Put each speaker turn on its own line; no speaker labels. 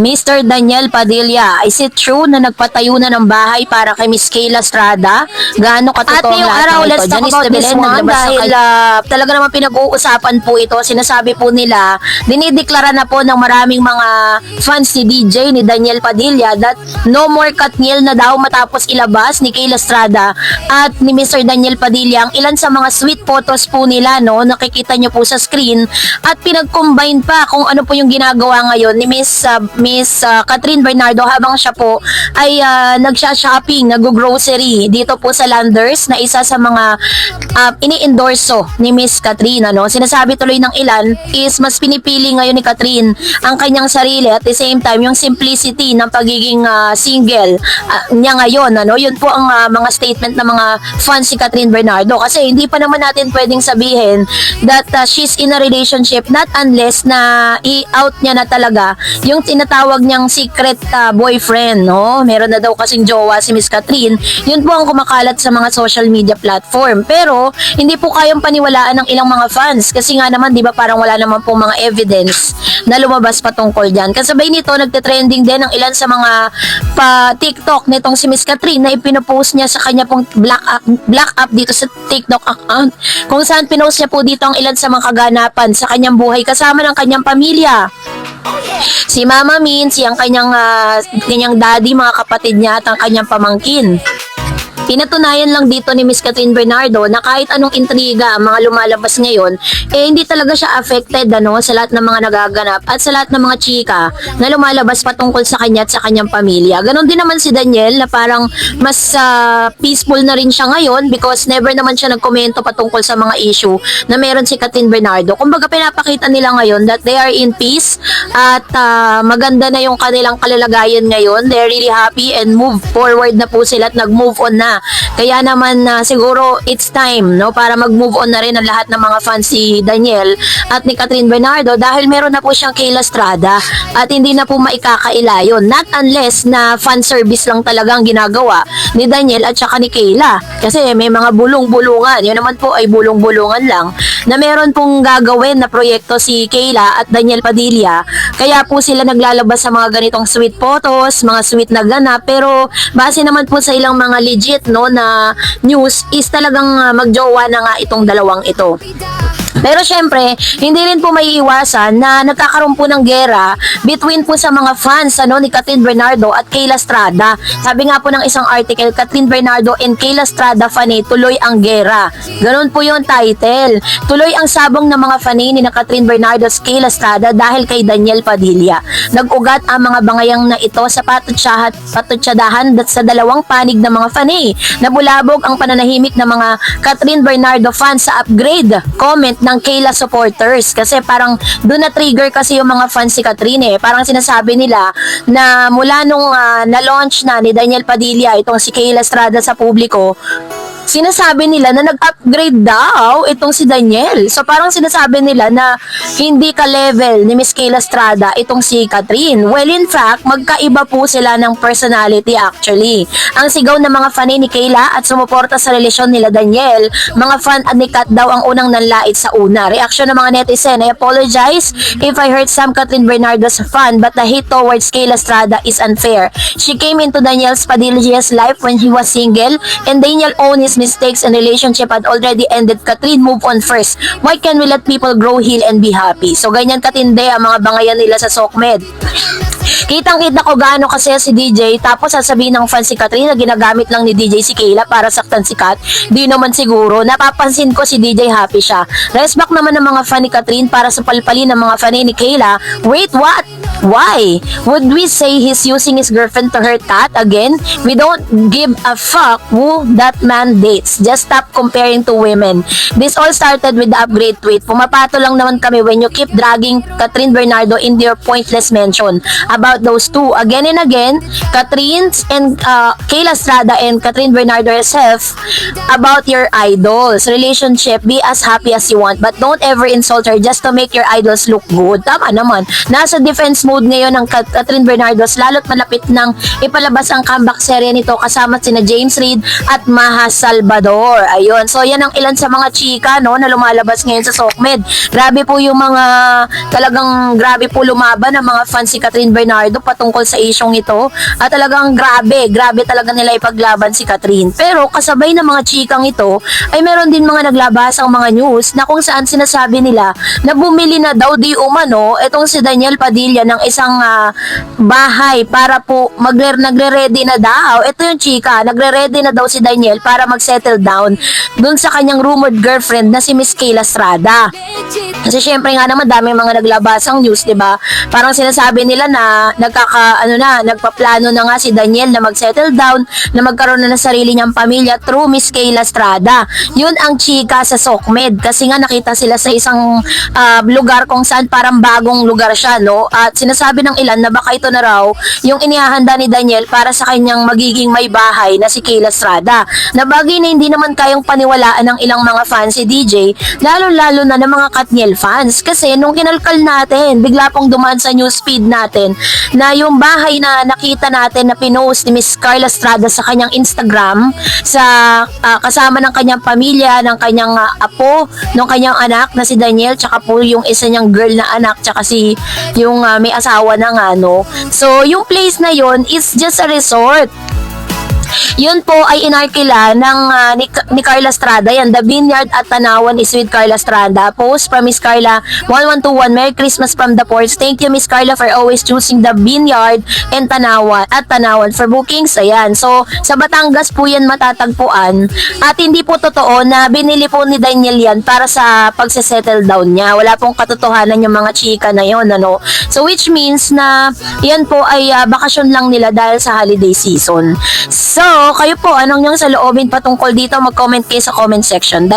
Mr. Daniel Padilla, is it true na nagpatayo na ng bahay para kay Miss Kayla Estrada? Gaano katotoo ang lahat ng ito?
Let's talk about this one
Dahil talaga naman pinag-uusapan po ito. Sinasabi po nila, dinideklara na po ng maraming mga fans ni DJ, ni Daniel Padilla, that no more Katniel na daw matapos ilabas ni Kayla Estrada at ni Mr. Daniel Padilla ang ilan sa mga sweet photos po nila, no? Nakikita nyo po sa screen, at pinag-combine pa kung ano po yung ginagawa ngayon ni Miss Catherine Bernardo habang siya po ay nagsha-shopping, nag-grocery dito po sa Landers, na isa sa mga ini-endorso ni Miss Catherine, ano? Sinasabi tuloy ng ilan is mas pinipili ngayon ni Catherine ang kanyang sarili, at the same time yung simplicity ng pagiging single niya ngayon, ano? Yun po ang mga statement ng mga fans si Catherine Bernardo, kasi hindi pa naman natin pwedeng sabihin that she's in a relationship not unless na i-out niya na talaga yung tinatawag niyang secret boyfriend, no? Meron na daw kasing jowa si Miss Catherine. Yun po ang kumakalat sa mga social media platform. Pero hindi po kayang paniwalaan ng ilang mga fans, kasi nga naman 'di ba parang wala naman pong mga evidence na lumabas patungkol diyan. Kasabay nito nagte-trending din ang ilan sa mga TikTok nitong si Miss Catherine na ipinopost niya sa kanya pong black up dito sa TikTok account, kung saan pinost niya po dito ang ilan sa mga kaganapan sa kanyang buhay kasama ng kanyang pamilya. Si Mama Min, si ang kanyang daddy, mga kapatid niya at ang kanyang pamangkin. Pinatunayan lang dito ni Miss Catherine Bernardo na kahit anong intriga ang mga lumalabas ngayon, hindi talaga siya affected, ano, sa lahat ng mga nagaganap at sa lahat ng mga chika na lumalabas patungkol sa kanya at sa kanyang pamilya. Ganon din naman si Daniel, na parang mas peaceful na rin siya ngayon because never naman siya nagkomento patungkol sa mga issue na meron si Catherine Bernardo. Kumbaga pinapakita nila ngayon that they are in peace at maganda na yung kanilang kalalagayan ngayon. They're really happy and move forward na po sila at nag-move on na. Kaya naman siguro it's time, no, para mag-move on na rin ang lahat ng mga fans si Daniel at ni Catherine Bernardo, dahil meron na po siyang Kayla Estrada at hindi na po maikakaila yun, not unless na fan service lang talagang ginagawa ni Daniel at saka ni Kayla, kasi may mga bulong-bulungan, yun naman po ay bulong-bulungan lang, na meron pong gagawin na proyekto si Kayla at Daniel Padilla, kaya po sila naglalabas sa mga ganitong sweet photos, mga sweet na ganap. Pero base naman po sa ilang mga legit, no, na news is talagang magjowa na nga itong dalawang ito. Pero syempre, hindi rin po may iwasan na nagkakaroon po ng gera between po sa mga fans, ano, ni Catherine Bernardo at Kayla Estrada. Sabi nga po ng isang article, Catherine Bernardo and Kayla Estrada fani, tuloy ang gera. Ganun po yung title. Tuloy ang sabong ng mga fani ni na Catherine Bernardo at Kayla Estrada dahil kay Daniel Padilla. Nag-ugat ang mga bangayang na ito sa patutsadahan sa dalawang panig ng mga fani. Nabulabog ang pananahimik ng mga Catherine Bernardo fans sa upgrade comment ng Kayla supporters, kasi parang doon na trigger kasi yung mga fans si Catherine, parang sinasabi nila na mula nung na-launch na ni Daniel Padilla itong si Kayla Estrada sa publiko, sinasabi nila na nag-upgrade daw itong si Daniel. So parang sinasabi nila na hindi ka-level ni Miss Kayla Estrada itong si Catherine. Well, in fact, magkaiba po sila ng personality actually. Ang sigaw ng mga fan ni Kayla at sumuporta sa relasyon nila Daniel, mga fan at ni Kat daw ang unang nanlait sa una. Reaksyon ng mga netizen, I apologize if I hurt some Catherine Bernardo's fan, but the hate towards Kayla Estrada is unfair. She came into Daniel's Padilla's life when he was single, and Daniel owned his mistakes and relationship had already ended. Catherine, move on first. Why can we let people grow, heal, and be happy? So ganyan katindi ang mga bangayan nila sa SOCMED. Kitang-kita ko gaano kasi si DJ, tapos sasabihin ng fan si Catherine na ginagamit lang ni DJ si Kayla para saktan si Kat. Di naman siguro. Napapansin ko si DJ happy siya. Respect naman ng mga fan ni Catherine para sa palpalin ng mga fan ni Kayla. Wait, what? Why? Would we say he's using his girlfriend to hurt Kat again? We don't give a fuck who that man dates. Just stop comparing to women. This all started with the upgrade tweet. Pumapato lang naman kami when you keep dragging Catherine Bernardo into your pointless mention about those two. Again and again, Catherine's and Kayla Estrada and Catherine Bernardo herself about your idols. Relationship, be as happy as you want, but don't ever insult her just to make your idols look good. Tama naman. Nasa defense mode ngayon ng Catherine Bernardos lalo't malapit ng ipalabas ang comeback serye nito kasama sina James Reid at Maha Salvador. Ayun. So yan ang ilan sa mga chika no na lumalabas ngayon sa SOCMED. Grabe po yung mga talagang grabe po lumaban ng mga fans si Catherine Bernardo patungkol sa isyong ito. At talagang grabe talaga nila ipaglaban si Catherine. Pero kasabay ng mga chikang ito ay meron din mga naglabas ang mga news na kung saan sinasabi nila na bumili na daw di umano itong si Daniel Padilla ng isang bahay para po nagre-ready na daw. Ito yung chika, nagre-ready na daw si Daniel para mag-settle down dun sa kanyang rumored girlfriend na si Miss Kayla Estrada. Kasi syempre nga naman dami mga naglabas ang news, 'di ba? Parang sinasabi nila na nagpaplano na nga si Daniel na mag-settle down, na magkaroon na ng sarili niyang pamilya through Miss Kayla Estrada. 'Yun ang chika sa SOCMED kasi nga nakita sila sa isang lugar kung saan parang bagong lugar siya, no? At sinasabi ng ilan na baka ito na raw yung inihahanda ni Daniel para sa kanyang magiging may bahay na si Kayla Estrada. Na bagay na hindi naman kayang paniwalaan ng ilang mga fans si DJ, lalo-lalo na ng mga Katniel fans. Kasi nung kinalkal natin, bigla pong dumaan sa newsfeed natin na yung bahay na nakita natin na pinost ni Miss Carla Estrada sa kanyang Instagram sa kasama ng kanyang pamilya, ng kanyang apo, ng kanyang anak na si Daniel, tsaka po yung isa niyang girl na anak, tsaka si yung may asawa na nga, no? So, yung place na yon is just a resort. Yun po ay inarkila ng ni Carla Estrada. Yan, The Vineyard at Tanawan is with Carla Estrada. Post from Miss Carla 1121. Merry Christmas from the ports. Thank you Miss Carla for always choosing The Vineyard and Tanawan for bookings. Ayan. So, sa Batangas po yan matatagpuan. At hindi po totoo na binili po ni Daniel yan para sa pagse-settle down niya. Wala pong katotohanan yung mga chika na yon, ano. So, which means na yan po ay bakasyon lang nila dahil sa holiday season. So, kayo po, anong yung sa loobin patungkol dito? Mag-comment kayo sa comment section.